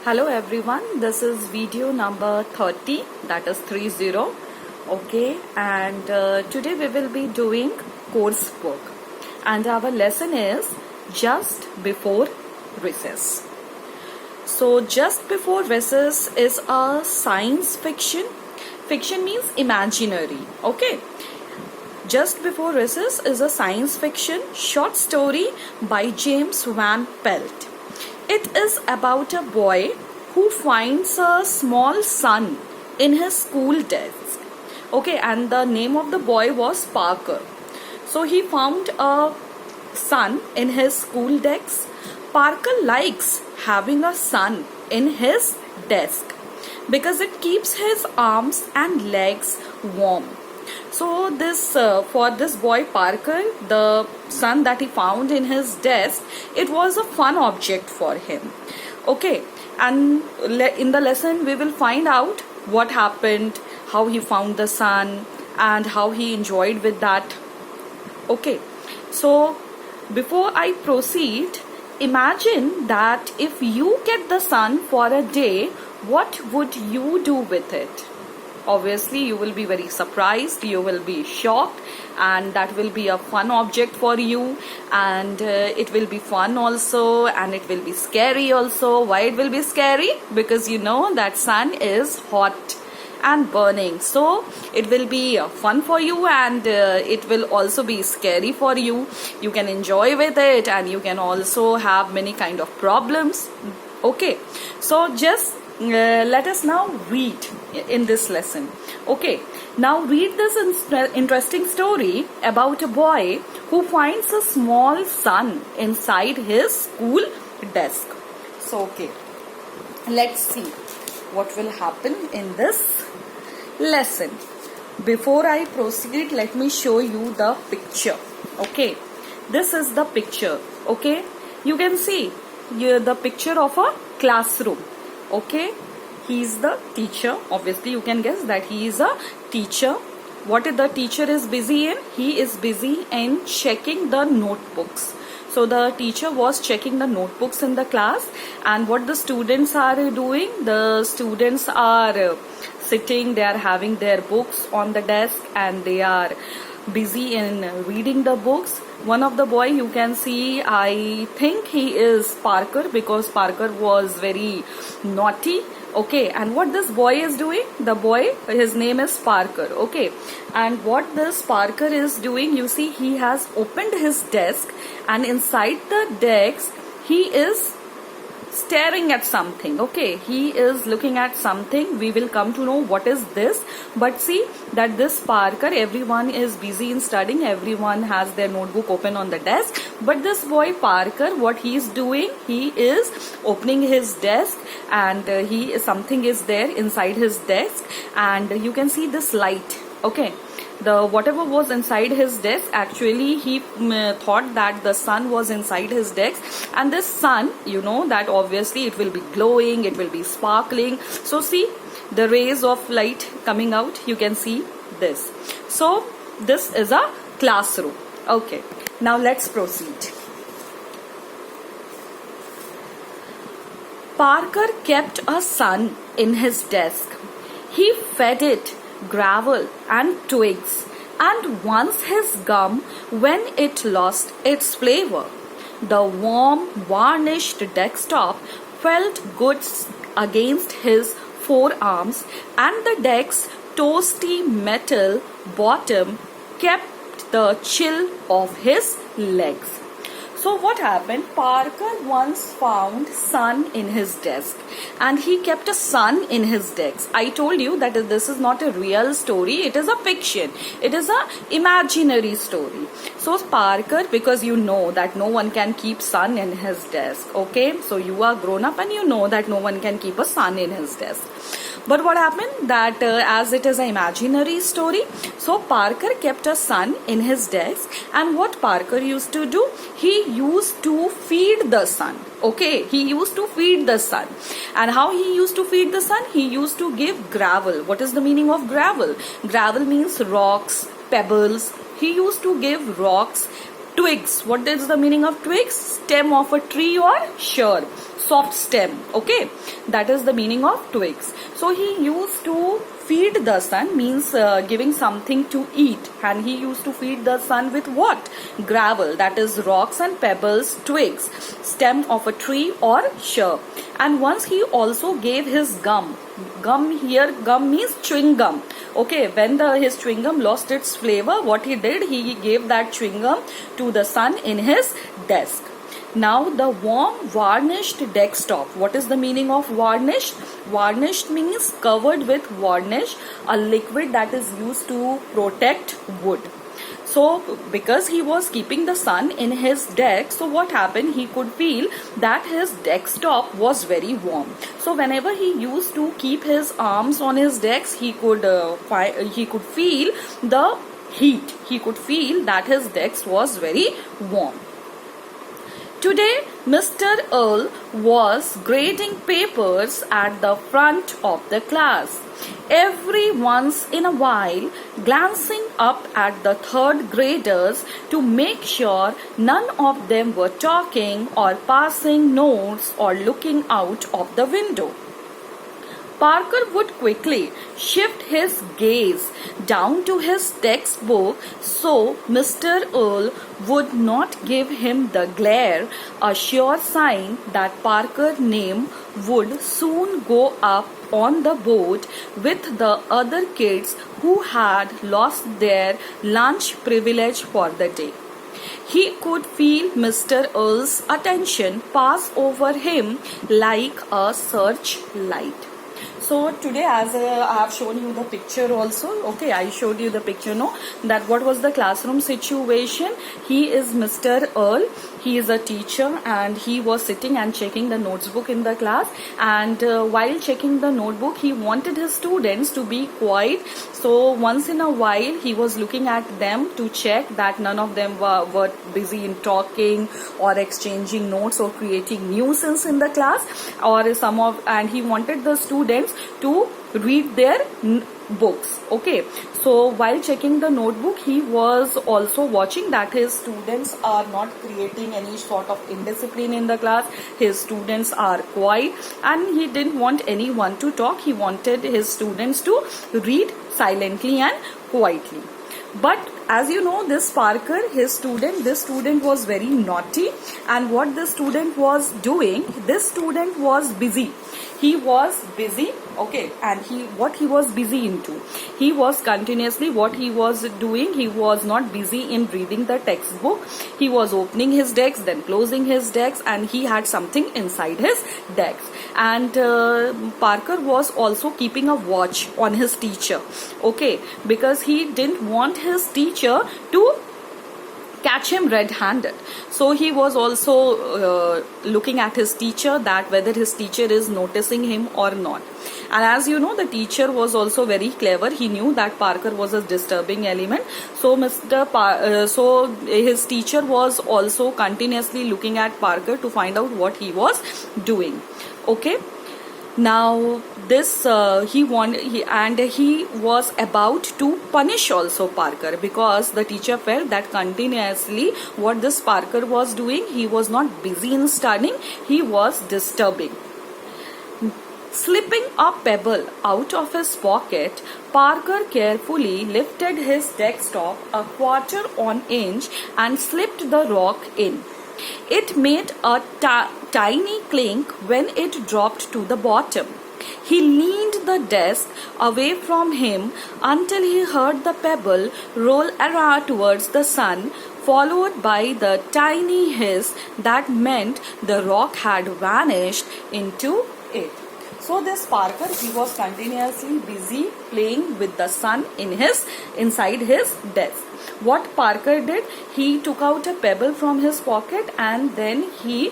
Hello everyone, this is video number 30, that is 30. Okay, and today we will be doing coursework, and our lesson is just before recess. So just before recess is a science fiction. Fiction means imaginary. Okay, just before recess is a science fiction short story by James Van Pelt. It is about a boy who finds a small sun in his school desk. Okay, and the name of the boy was Parker. So he found a sun in his school desk. Parker likes having a sun in his desk because it keeps his arms and legs warm. So this for this boy Parker, the sun that he found in his desk, it was a fun object for him. Okay, and in the lesson we will find out what happened, how he found the sun, and how he enjoyed with that. Okay, so before I proceed, imagine that if you get the sun for a day, what would you do with it? Obviously you will be very surprised, you will be shocked, and that will be a fun object for you, and it will be fun also, and it will be scary also. Why it will be scary? Because you know that sun is hot and burning, so it will be fun for you, and it will also be scary for you. You can enjoy with it, and you can also have many kind of problems. Okay, so just let us now read in this lesson. Okay, now read this interesting story about a boy who finds a small sun inside his school desk. So okay, let's see what will happen in this lesson. Before I proceed, let me show you the picture. Okay, this is the picture. Okay, you can see here the picture of a classroom. Okay, he is the teacher. Obviously you can guess that he is a teacher. What the teacher is busy in? He is busy in checking the notebooks. So the teacher was checking the notebooks in the class, and what the students are doing? The students are sitting, they are having their books on the desk, and they are busy in reading the books. One of the boy, you can see, I think he is Parker, because Parker was very naughty. Okay, and what this boy is doing? The boy, his name is Parker. Okay, and what this Parker is doing, you see, he has opened his desk, and inside the desk he is staring at something. Okay, he is looking at something. We will come to know what is this, but see that this Parker, everyone is busy in studying, everyone has their notebook open on the desk, but this boy Parker, what he is doing, he is opening his desk, and something is there inside his desk, and you can see this light. Okay, the whatever was inside his desk, actually he thought that the sun was inside his desk, and this sun, you know that obviously it will be glowing, it will be sparkling. So see the rays of light coming out, you can see this. So this is a classroom. Okay, now let's proceed. Parker kept a sun in his desk. He fed it gravel and twigs, and once his gum when it lost its flavor. The warm, varnished desktop felt good against his forearms, and the desk's toasty metal bottom kept the chill off his legs. So what happened? Parker once found sun in his desk, and he kept a sun in his desk. I told you that this is not a real story, it is a fiction, it is a imaginary story. So Parker, because you know that no one can keep sun in his desk, okay, so you are grown up and you know that no one can keep a sun in his desk. But what happened that as it is an imaginary story, so Parker kept a sun in his desk, and what Parker used to do, he used to feed the sun. Okay, he used to feed the sun. And how he used to feed the sun? He used to give gravel. What is the meaning of gravel? Gravel means rocks, pebbles. He used to give rocks, twigs. What is the meaning of twigs? Stem of a tree or shrub. soft stem. Okay, that is the meaning of twigs. So he used to feed the sun, means giving something to eat, and he used to feed the sun with what? Gravel, that is rocks and pebbles, twigs, stem of a tree or shrub. And once he also gave his gum. Gum here, gum means chewing gum. Okay, when his chewing gum lost its flavor, what he did, he gave that chewing gum to the sun in his desk. Now the warm varnished desktop. What is the meaning of varnished? Varnished means covered with varnish, a liquid that is used to protect wood. So because he was keeping the sun in his desk, so what happened, he could feel that his desktop was very warm. So whenever he used to keep his arms on his desk, he could feel the heat. He could feel that his desk was very warm. Today, Mr. Earl was grading papers at the front of the class. Every once in a while, glancing up at the third graders to make sure none of them were talking or passing notes or looking out of the window. Parker would quickly shift his gaze down to his textbook so Mr. Earl would not give him the glare, a sure sign that Parker's name would soon go up on the board with the other kids who had lost their lunch privilege for the day. He could feel Mr. Earl's attention pass over him like a searchlight. So today, as I have shown you the picture also, okay, I showed you the picture, no, that what was the classroom situation. He is Mr. Earl. He is a teacher and he was sitting and checking the notebook in the class, and while checking the notebook, he wanted his students to be quiet. So once in a while, he was looking at them to check that none of them were busy in talking or exchanging notes or creating nuisance in the class, or and he wanted the students to read their books. Okay, so while checking the notebook, he was also watching that his students are not creating any sort of indiscipline in the class. His students are quiet and he didn't want anyone to talk. He wanted his students to read silently and quietly. But as you know, this Parker, this student was very naughty, and what this student was doing, this student was busy. He was busy, okay, and what he was busy into, he was continuously, what he was doing, he was not busy in reading the textbook. He was opening his desk, then closing his desk, and he had something inside his desk. And Parker was also keeping a watch on his teacher, okay, because he didn't want his teacher to catch him red-handed. So he was also looking at his teacher, that whether his teacher is noticing him or not. And as you know, the teacher was also very clever. He knew that Parker was a disturbing element. So so his teacher was also continuously looking at Parker to find out what he was doing. Okay. Now this he was about to punish also Parker, because the teacher felt that continuously what this Parker was doing, he was not busy in studying, he was disturbing. Slipping a pebble out of his pocket, Parker carefully lifted his desktop a quarter of an inch and slipped the rock in. It made a tiny clink when it dropped to the bottom. He leaned the desk away from him until he heard the pebble roll around towards the sun, followed by the tiny hiss that meant the rock had vanished into it. So this Parker, he was continuously busy playing with the sun inside his desk. What Parker did, he took out a pebble from his pocket and then he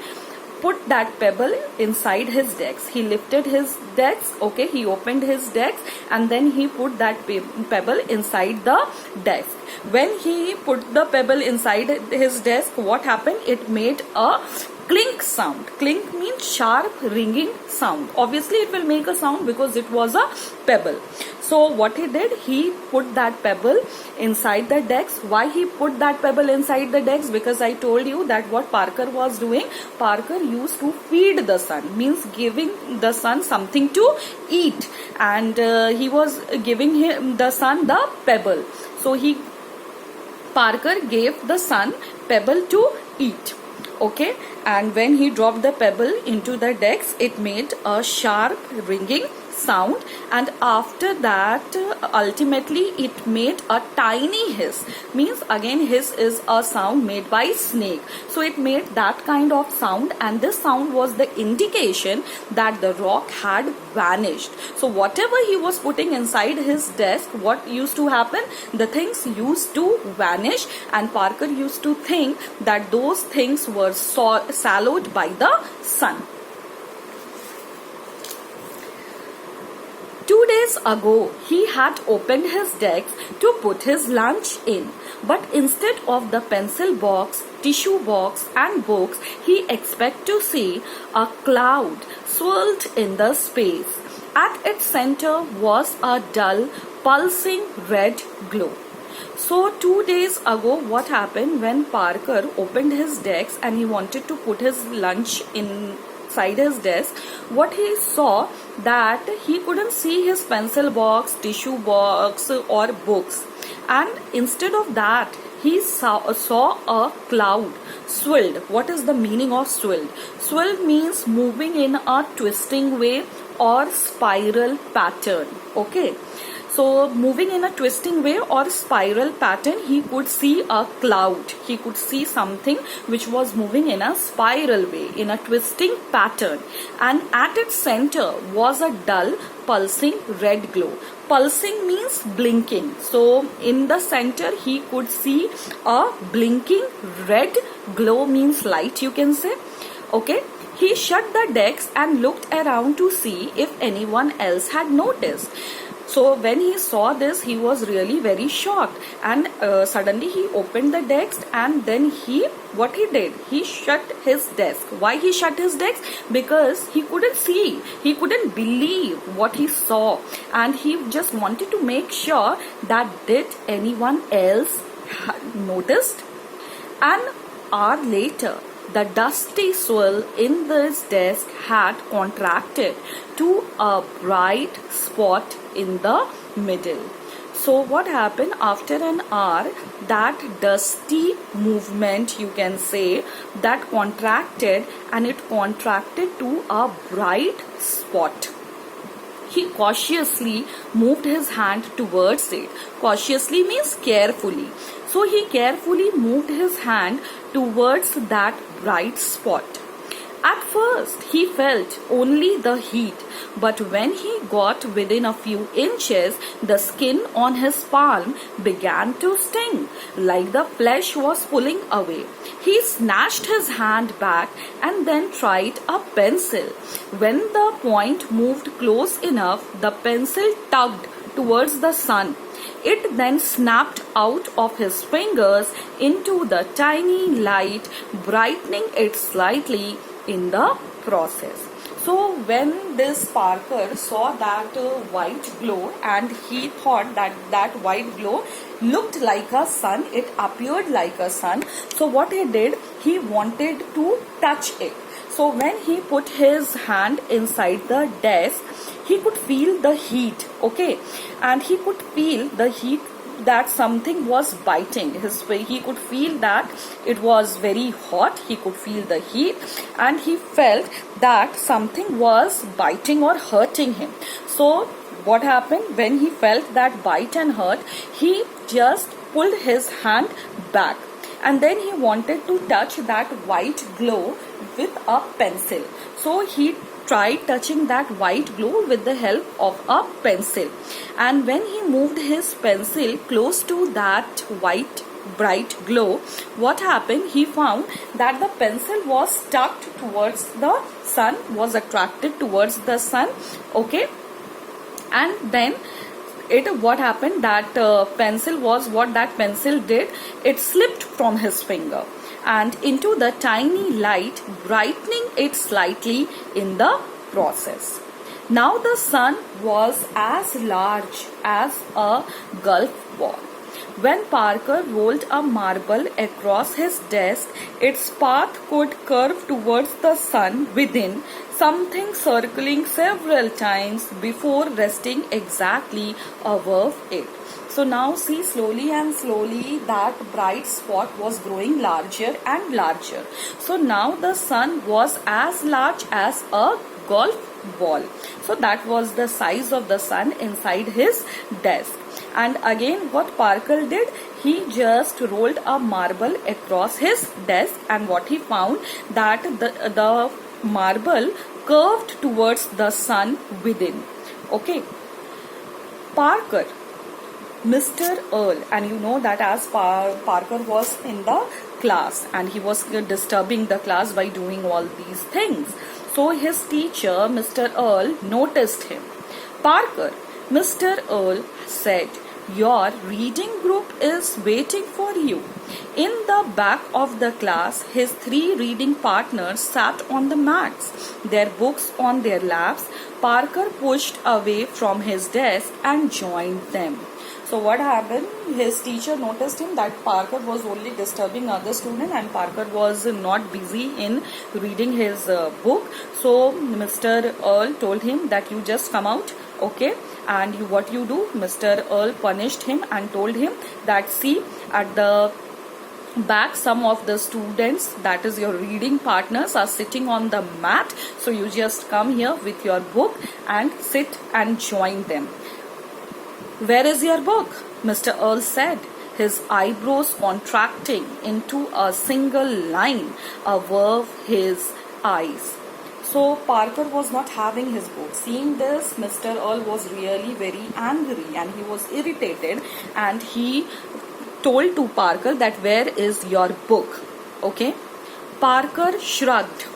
put that pebble inside his desk. He lifted his desk, okay, he opened his desk and then he put that pebble inside the desk. When he put the pebble inside his desk, what happened? It made a clink sound. Clink means sharp ringing sound. Obviously it will make a sound because it was a pebble. So what he did, he put that pebble inside the desk. Why he put that pebble inside the desk? Because I told you that what Parker was doing, Parker used to feed the sun, means giving the sun something to eat, and he was giving the sun the pebble. So Parker gave the sun pebble to eat. Okay, and when he dropped the pebble into the desk, it made a sharp ringing sound, and after that ultimately it made a tiny hiss, means again hiss is a sound made by snake. So it made that kind of sound, and this sound was the indication that the rock had vanished. So whatever he was putting inside his desk, what used to happen, the things used to vanish, and Parker used to think that those things were swallowed by the sun. 2 days ago, he had opened his desk to put his lunch in, but instead of the pencil box, tissue box and books, he expected to see a cloud swirled in the space. At its center was a dull, pulsing red glow. So 2 days ago, what happened when Parker opened his desk and he wanted to put his lunch inside his desk, what he saw that he couldn't see his pencil box, tissue box or books, and instead of that he saw a cloud swirled. What is the meaning of swirled? Swirled means moving in a twisting way or spiral pattern. Okay, so moving in a twisting way or spiral pattern, he could see a cloud. He could see something which was moving in a spiral way, in a twisting pattern. And at its center was a dull, pulsing red glow. Pulsing means blinking. So in the center, he could see a blinking red glow, means light, you can say. Okay. He shut the desk and looked around to see if anyone else had noticed. So when he saw this, he was really very shocked, and suddenly he opened the desk, and then what he did, he shut his desk. Why he shut his desk? Because he couldn't see, he couldn't believe what he saw, and he just wanted to make sure that did anyone else noticed. An hour later, the dusty swirl in this desk had contracted to a bright spot in the middle. So what happened after an hour, that dusty movement, you can say, that contracted, and it contracted to a bright spot. He cautiously moved his hand towards it. Cautiously means carefully. So he carefully moved his hand towards that bright spot. At first, he felt only the heat, but when he got within a few inches, the skin on his palm began to sting, like the flesh was pulling away. He snatched his hand back and then tried a pencil. When the point moved close enough, the pencil tugged towards the sun. It then snapped out of his fingers into the tiny light, brightening it slightly in the process. So when this Parker saw that white glow, and he thought that that white glow looked like a sun, it appeared like a sun. So what he did, he wanted to touch it. So when he put his hand inside the desk, he could feel the heat, okay, and he could feel the heat, that something was biting his way. He could feel that it was very hot. He could feel the heat, and he felt that something was biting or hurting him. So what happened when he felt that bite and hurt, he just pulled his hand back, and then he wanted to touch that white glow with a pencil. So he tried touching that white glow with the help of a pencil, and when he moved his pencil close to that white bright glow, what happened, he found that the pencil was stuck towards the sun, was attracted towards the sun, okay, and then what happened, that pencil was, what that pencil did, it slipped from his finger and into the tiny light, brightening it slightly in the process. Now the sun was as large as a golf ball. When Parker rolled a marble across his desk, its path could curve towards the sun within, something circling several times before resting exactly above it. So now see, slowly and slowly that bright spot was growing larger and larger. So now the sun was as large as a golf ball. So that was the size of the sun inside his desk. And again what Parker did, he just rolled a marble across his desk, and what he found, that the marble curved towards the sun within. Okay. Parker, Mr. Earl, and you know that as Parker was in the class and he was disturbing the class by doing all these things. So his teacher, Mr. Earl, noticed him. Parker, Mr. Earl said, your reading group is waiting for you. In the back of the class, his 3 reading partners sat on the mats, their books on their laps. Parker pushed away from his desk and joined them. So what happened? His teacher noticed him that Parker was only disturbing other student and Parker was not busy in reading his book. So Mr. Earl told him that you just come out, okay? And what you do? Mr. Earl punished him and told him that see, at the back some of the students, that is your reading partners, are sitting on the mat. So you just come here with your book and sit and join them. Where is your book? Mr. Earl said, his eyebrows contracting into a single line above his eyes. So Parker was not having his book. Seeing this, Mr. Earl was really very angry and he was irritated, and he told to Parker that where is your book? Okay. Parker shrugged.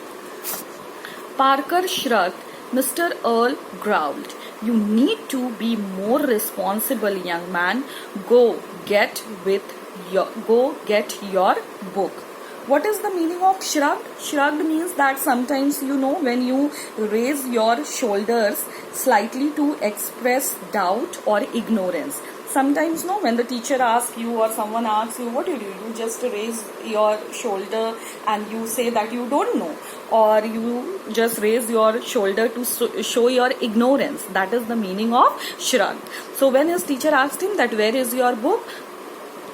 Mr. Earl growled, you need to be more responsible, young man. Go get your book. What is the meaning of shrugged? Shrugged means that sometimes, you know, when you raise your shoulders slightly to express doubt or ignorance. Sometimes, no, when the teacher asks you or someone asks you, what do? You just raise your shoulder and you say that you don't know, or you just raise your shoulder to show your ignorance. That is the meaning of shrug. So when his teacher asked him that where is your book,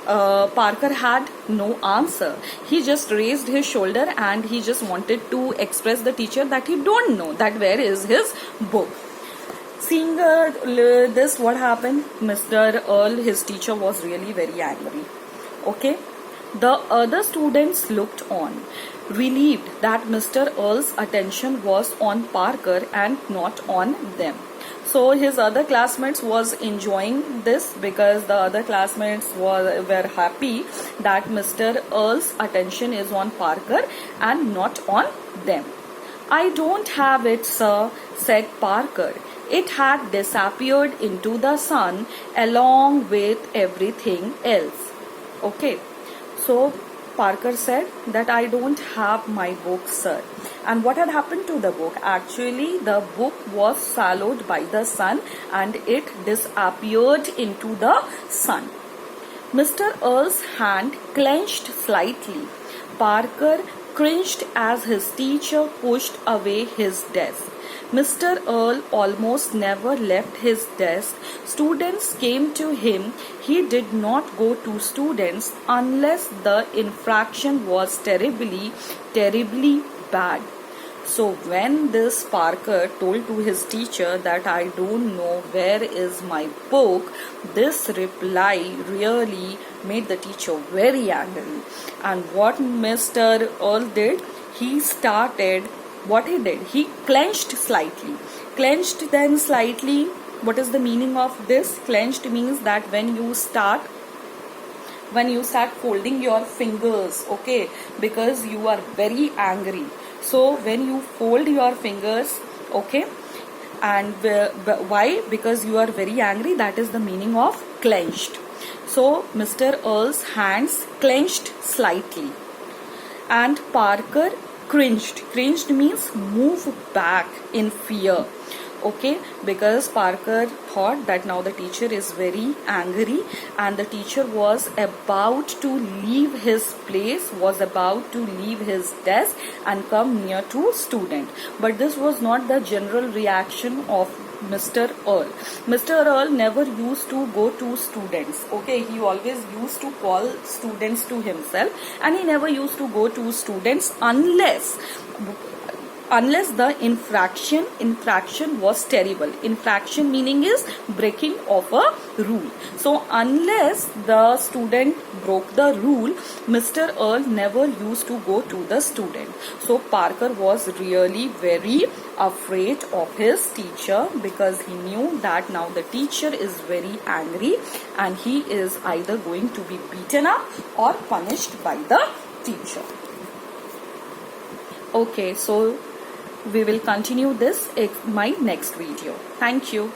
Parker had no answer. He just raised his shoulder and he just wanted to express the teacher that he don't know that where is his book. Seeing this, what happened? Mr. Earl, his teacher, was really very angry. Okay. The other students looked on, relieved that Mr. Earl's attention was on Parker and not on them. So his other classmates was enjoying this because the other classmates were happy that Mr. Earl's attention is on Parker and not on them. I don't have it, sir, said Parker. It had disappeared into the sun along with everything else. Okay. So Parker said that I don't have my book, sir. And what had happened to the book? Actually, the book was swallowed by the sun and it disappeared into the sun. Mr. Earl's hand clenched slightly. Parker cringed as his teacher pushed away his desk. Mr. Earl almost never left his desk. Students came to him. He did not go to students unless the infraction was terribly, terribly bad. So when this Parker told to his teacher that I don't know where is my book, this reply really made the teacher very angry. And what Mr. Earl did, he started, what he did, he clenched slightly. Clenched then slightly. What is the meaning of this? Clenched means that when you start folding your fingers, okay, because you are very angry. So when you fold your fingers, okay, and why? Because you are very angry. That is the meaning of clenched. So Mr. Earl's hands clenched slightly, and Parker cringed. Cringed means move back in fear. Okay, because Parker thought that now the teacher is very angry and the teacher was about to leave his place, was about to leave his desk and come near to student. But this was not the general reaction of Mr. Earl. Mr. Earl never used to go to students. Okay, he always used to call students to himself, and he never used to go to students unless the infraction was terrible. Infraction meaning is breaking of a rule. So unless the student broke the rule, Mr. Earl never used to go to the student. So Parker was really very afraid of his teacher, because he knew that now the teacher is very angry and he is either going to be beaten up or punished by the teacher. Okay, so we will continue this in my next video. Thank you.